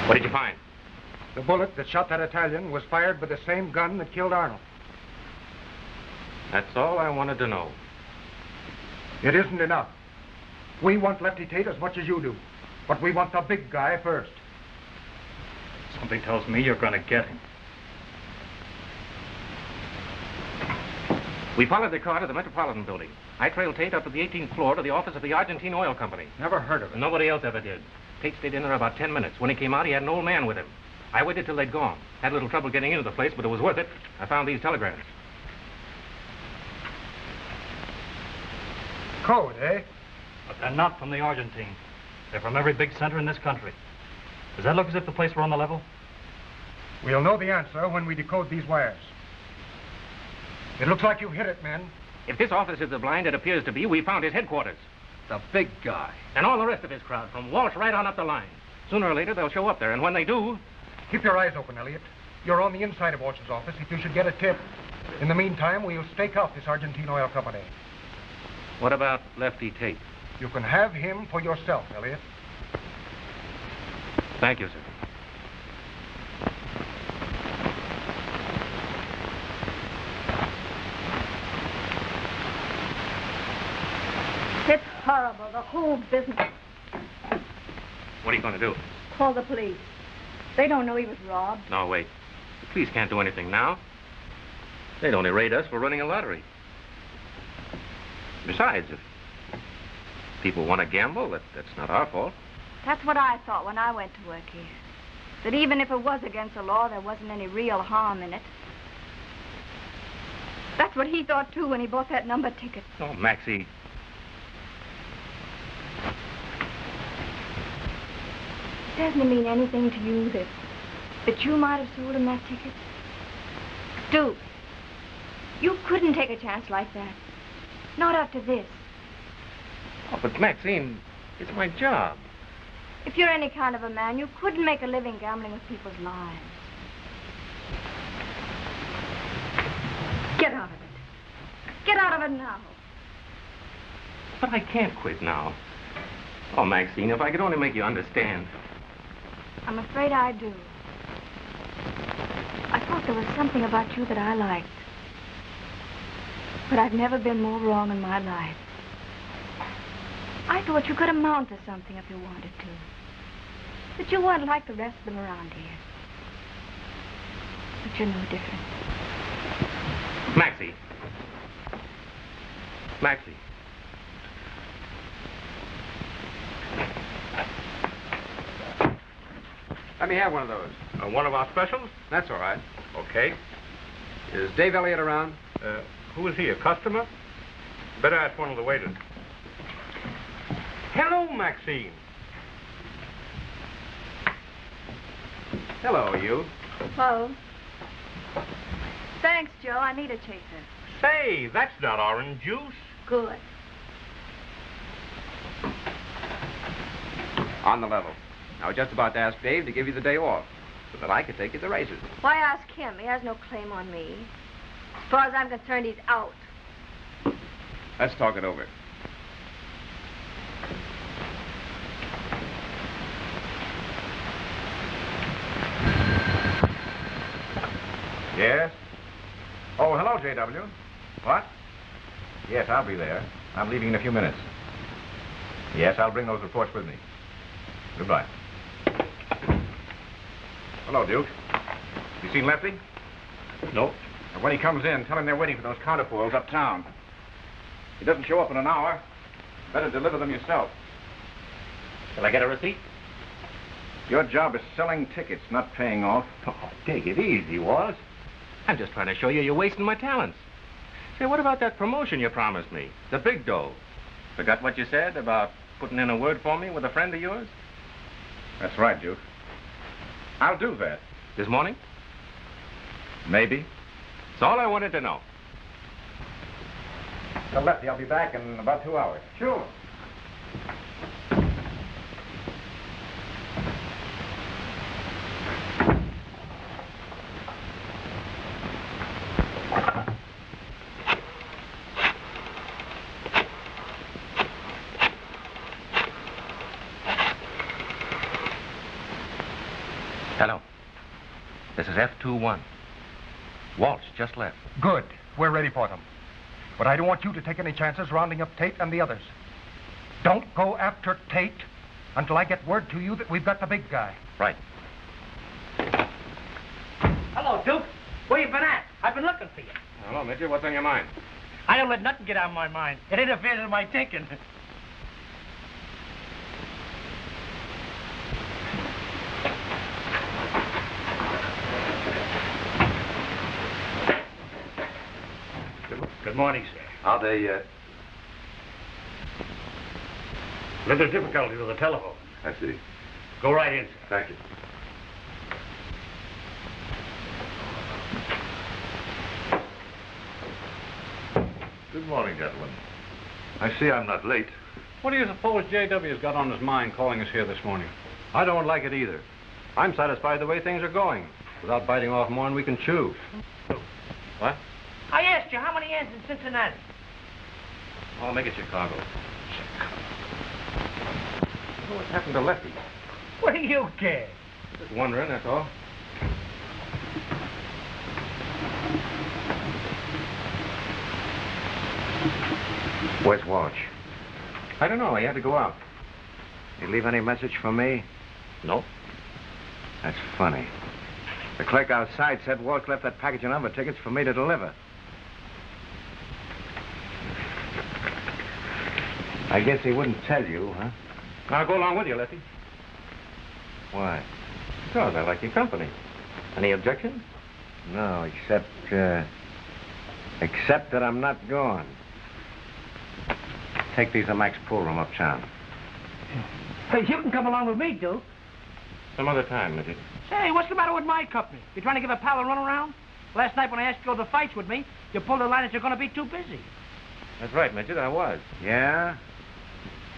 What did you find? The bullet that shot that Italian was fired with the same gun that killed Arnold. That's all I wanted to know. It isn't enough. We want Lefty Tate as much as you do, but we want the big guy first. Something tells me you're going to get him. We followed the car to the Metropolitan Building. I trailed Tate up to the 18th floor to the office of the Argentine Oil Company. Never heard of it. Nobody else ever did. Tate stayed in there about 10 minutes. When he came out, he had an old man with him. I waited till they'd gone. Had a little trouble getting into the place, but it was worth it. I found these telegrams. Code, eh? But they're not from the Argentine. They're from every big center in this country. Does that look as if the place were on the level? We'll know the answer when we decode these wires. It looks like you hit it, men. If this office is the blind it appears to be, we found his headquarters. The big guy. And all the rest of his crowd, from Walsh right on up the line. Sooner or later, they'll show up there, and when they do... Keep your eyes open, Elliot. You're on the inside of Walsh's office if you should get a tip. In the meantime, we'll stake out this Argentine Oil Company. What about Lefty Tate? You can have him for yourself, Elliot. Thank you, sir. It's horrible, the whole business. What are you going to do? Call the police. They don't know he was robbed. No, wait. The police can't do anything now. They'd only raid us for running a lottery. Besides, if people want to gamble, that's not our fault. That's what I thought when I went to work here. That even if it was against the law, there wasn't any real harm in it. That's what he thought, too, when he bought that number ticket. Oh, Maxie. Doesn't it mean anything to you that you might have sold him that ticket? Duke, you couldn't take a chance like that. Not after this. Oh, but Maxine, it's my job. If you're any kind of a man, you couldn't make a living gambling with people's lives. Get out of it now. But I can't quit now. Oh, Maxine, if I could only make you understand. I'm afraid I do. I thought there was something about you that I liked. But I've never been more wrong in my life. I thought you could amount to something if you wanted to. That you weren't like the rest of them around here. But you're no different. Maxie. Maxie. Let me have one of those. One of our specials? That's all right. Okay. Is Dave Elliott around? Who is he, a customer? Better ask one of the waiters. Hello, Maxine. Hello, you. Oh. Thanks, Joe. I need a chaser. Say, that's not orange juice. Good. On the level. I was just about to ask Dave to give you the day off, so that I could take you to the races. Why ask him? He has no claim on me. As far as I'm concerned, he's out. Let's talk it over. Yes? Oh, hello, J.W. What? Yes, I'll be there. I'm leaving in a few minutes. Yes, I'll bring those reports with me. Goodbye. Hello, Duke. You seen Lefty? No. And when he comes in, tell him they're waiting for those counterfoils uptown. He doesn't show up in an hour. Better deliver them yourself. Shall I get a receipt? Your job is selling tickets, not paying off. Oh, take it easy, Wallace. I'm just trying to show you you're wasting my talents. Say, what about that promotion you promised me? The big dough. Forgot what you said about putting in a word for me with a friend of yours? That's right, Duke. I'll do that. This morning? Maybe. That's all I wanted to know. Tell Lefty I'll be back in about 2 hours. Sure. Hello. This is F21. Waltz just left. Good. We're ready for them. But I don't want you to take any chances rounding up Tate and the others. Don't go after Tate until I get word to you that we've got the big guy. Right. Hello, Duke. Where you been at? I've been looking for you. Hello, Mitchell. What's on your mind? I don't let nothing get out of my mind. It interferes with my thinking. Good morning, sir. Are they, Little difficulty with the telephone. I see. Go right in, sir. Thank you. Good morning, gentlemen. I see I'm not late. What do you suppose J.W.'s got on his mind calling us here this morning? I don't like it either. I'm satisfied the way things are going, without biting off more than we can chew. What? I asked you, how many ends in Cincinnati? I'll make it Chicago. What's happened to Lefty? What do you care? Just wondering, that's all. Where's Walsh? I don't know. He had to go out. You leave any message for me? No. That's funny. The clerk outside said Walsh left that package of number tickets for me to deliver. I guess he wouldn't tell you, huh? I'll go along with you, Lefty. Why? Because I like your company. Any objections? No, except that I'm not going. Take these to Mac's pool room uptown. Hey, you can come along with me, Duke. Some other time, Mitchell. Say, what's the matter with my company? You trying to give a pal a run around? Last night when I asked you to go to fights with me, you pulled the line that you're going to be too busy. That's right, Mitchell, I was. Yeah?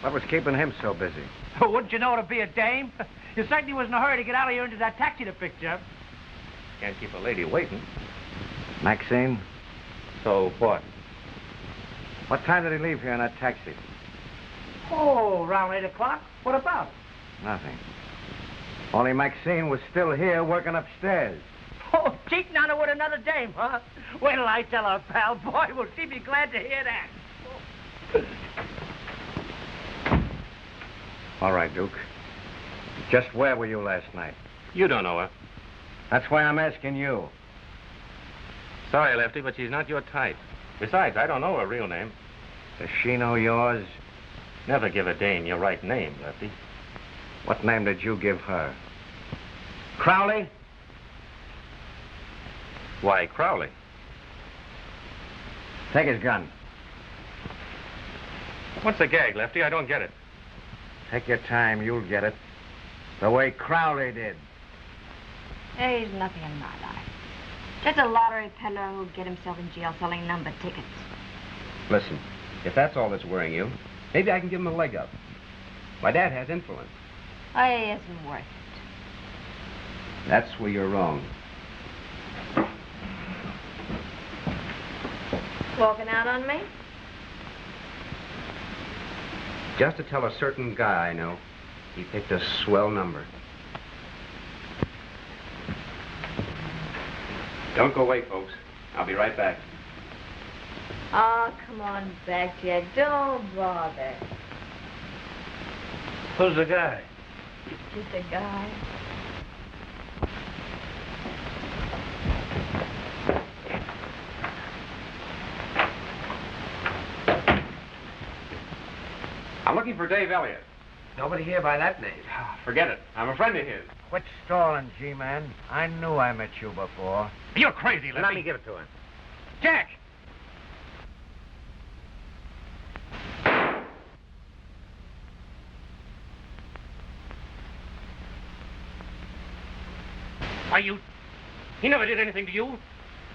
What was keeping him so busy? Wouldn't you know to be a dame? You certainly was in a hurry to get out of here into that taxi to pick you up. Can't keep a lady waiting. Maxine? So what? What time did he leave here in that taxi? Oh, around 8 o'clock. What about it? Nothing. Only Maxine was still here working upstairs. Oh, cheating on her with another dame, huh? Wait till I tell her, pal. Boy, will she be glad to hear that. All right, Duke. Just where were you last night? You don't know her. That's why I'm asking you. Sorry, Lefty, but she's not your type. Besides, I don't know her real name. Does she know yours? Never give a dame your right name, Lefty. What name did you give her? Crowley? Why, Crowley. Take his gun. What's the gag, Lefty? I don't get it. Take your time, you'll get it. The way Crowley did. There's nothing in my life. Just a lottery peddler who'll get himself in jail selling number tickets. Listen, if that's all that's worrying you, maybe I can give him a leg up. My dad has influence. Oh, it isn't worth it. That's where you're wrong. Walking out on me? Just to tell a certain guy I know, he picked a swell number. Don't go away, folks. I'll be right back. Oh, come on back, Jack. Don't bother. Who's the guy? Just a guy. I'm looking for Dave Elliott. Nobody here by that name. Forget it. I'm a friend of his. Quit stalling, G-Man. I knew I met you before. You're crazy, Lefty. Let me give it to him. Jack! Why, you... He never did anything to you.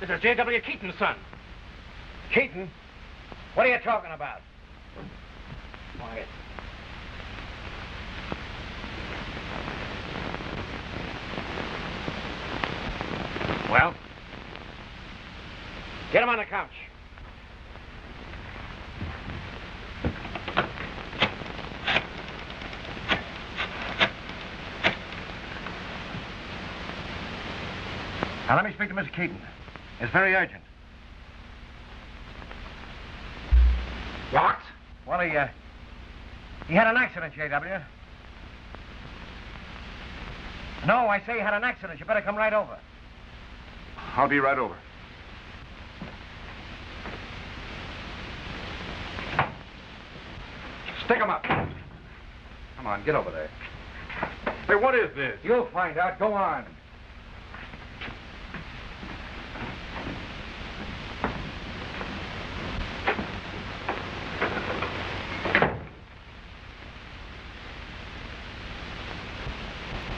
This is J.W. Keaton's son. Keaton? What are you talking about? Quiet. Well? Get him on the couch. Now, let me speak to Mr. Keaton. It's very urgent. What? Well, he had an accident, J.W. No, I say he had an accident. You better come right over. I'll be right over. Stick him up. Come on, get over there. Hey, what is this? You'll find out. Go on.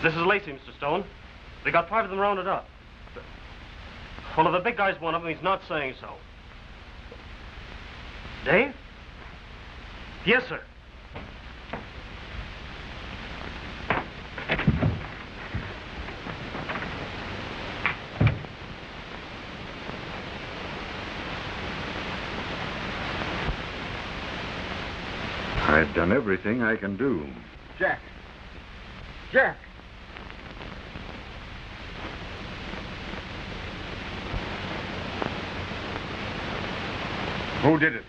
This is Lacey, Mr. Stone. They got 5 of them rounded up. Well, if the big guy's one of them, he's not saying so. Dave? Yes, sir. I've done everything I can do. Jack. Jack. Who did it?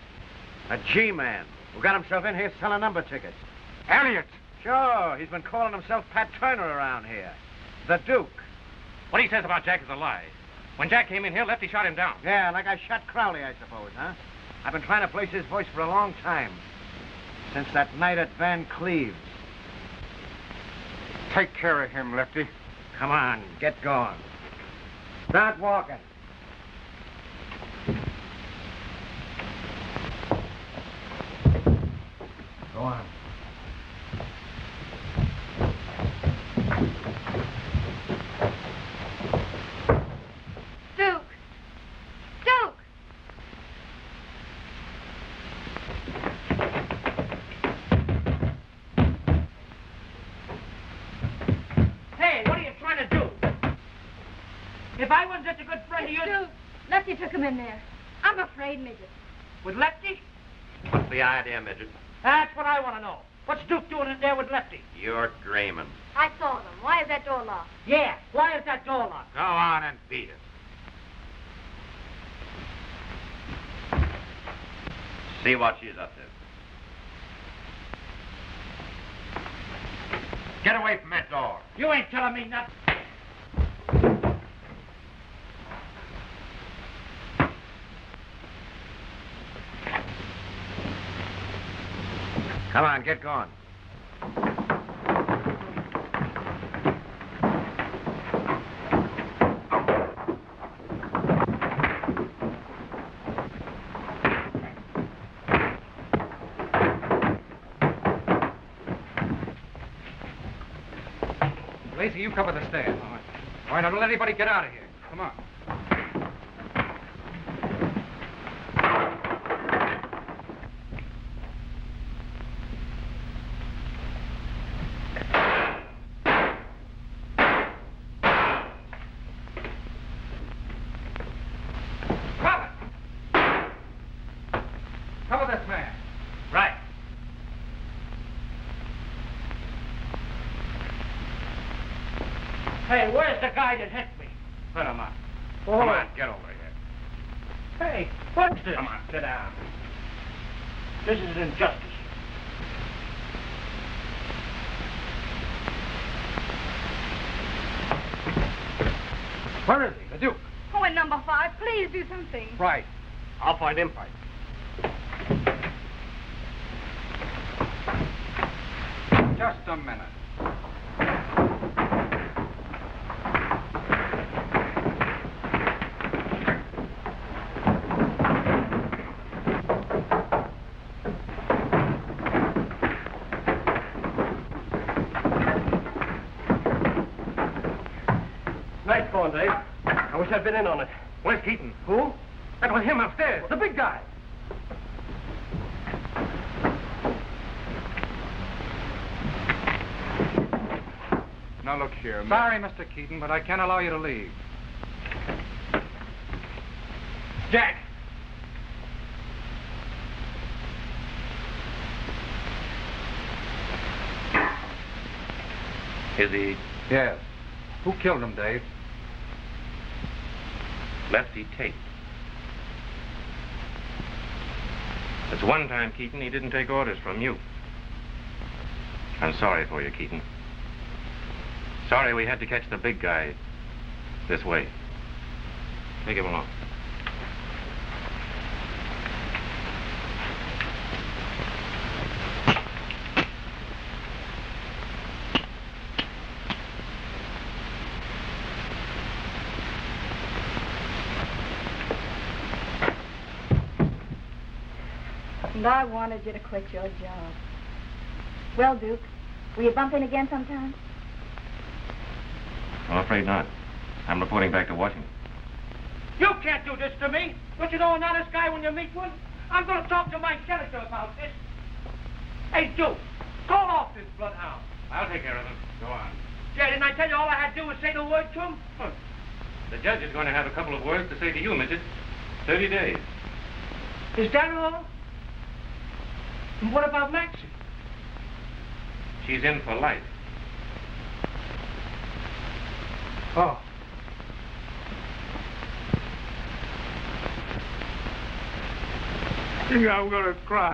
A G-man who got himself in here selling number tickets. Elliot. Sure, he's been calling himself Pat Turner around here. The Duke. What he says about Jack is a lie. When Jack came in here, Lefty shot him down. Yeah, like I shot Crowley, I suppose, huh? I've been trying to place his voice for a long time. Since that night at Van Cleve's. Take care of him, Lefty. Come on, get going. Start walking. Go on. Duke! Duke! Hey, what are you trying to do? If I wasn't such a good friend of yours... Duke, Lefty took him in there. I'm afraid, Midget. With Lefty? What's the idea, Midget? That's what I want to know. What's Duke doing in there with Lefty? You're dreaming. I saw them. Why is that door locked? Yeah, why is that door locked? Go on and beat it. See what she's up to. Get away from that door. You ain't telling me nothing. Come on, get going. Lacy, you cover the stairs. All right, now don't let anybody get out of here. Come on. Cover this man. Right. Hey, where's the guy that hit me? Put him up. Oh. Come on, get over here. Hey, what's this? Come on, sit down. This is injustice. Where is he? The Duke. Oh, in number 5, please do something. Right. I'll find him. Right. Just a minute. Nice going, Dave. I wish I'd been in on it. Where's Keaton? Who? That was him upstairs, the big guy. Now, look here, Sorry, Mr. Keaton, but I can't allow you to leave. Jack. Is he Yes. Who killed him, Dave? Lefty Tate? It's one time, Keaton, he didn't take orders from you. I'm sorry for you, Keaton. Sorry we had to catch the big guy this way. Take him along. And I wanted you to quit your job. Well, Duke, will you bump in again sometime? I'm afraid not. I'm reporting back to Washington. You can't do this to me. Don't you know an honest guy when you meet one? I'm going to talk to my senator about this. Hey, Duke, call off this bloodhound. I'll take care of him. Go on. Jay, didn't I tell you all I had to do was say the word to him? Huh. The judge is going to have a couple of words to say to you, Midget. 30 days. Is that all? And what about Maxie? She's in for life. Oh. I think I'm going to cry.